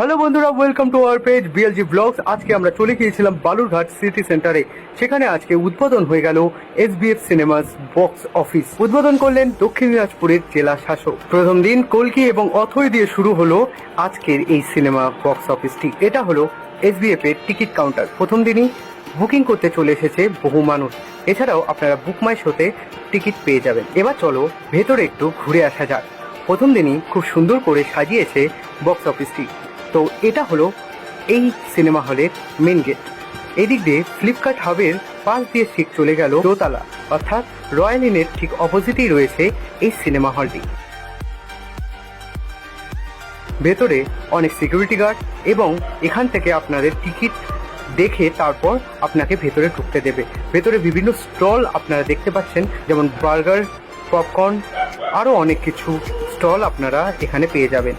Hello বন্ধুরা, welcome to our page BLG blogs. আজকে আমরা চলে গিয়েছিলাম বালুরঘাট সিটি সেন্টারে। সেখানে আজকে উদ্বোধন হয়ে গেল এসবিএফ সিনেমাস বক্স অফিস। উদ্বোধন করলেন দক্ষিণ দিনাজপুরের জেলা শাসক। প্রথম দিন কলকি এবং অথৈ দিয়ে শুরু হলো আজকের এই সিনেমা বক্স অফিসটি। এটা হলো এসবিএফ এর টিকিট কাউন্টার। প্রথম দিনই বুকিং করতে চলে এসেছে বহু মানুষ। এছাড়াও আপনারা বুক মাই শোতে টিকিট পেয়ে যাবেন। এবার চলো ভেতরে একটু ঘুরে আসা যাক। প্রথম দিনই খুব সুন্দর করে সাজিয়েছে বক্স অফিসটি। তো এটা হলো এই সিনেমা হলের মেন গেট। এদিক দিয়ে ফ্লিপকার্ট হাবের পাশ দিয়ে ঠিক চলে গেল দোতলা, অর্থাৎ রয়্যাল ইনের ঠিক অপোজিটেই রয়েছে এই সিনেমা হলটি। ভেতরে অনেক সিকিউরিটি গার্ড এবং এখান থেকে আপনাদের টিকিট দেখে তারপর আপনাকে ভেতরে ঢুকতে দেবে। ভেতরে বিভিন্ন স্টল আপনারা দেখতে পাচ্ছেন, যেমন বার্গার, পপকর্ন, আরও অনেক কিছু স্টল আপনারা এখানে পেয়ে যাবেন।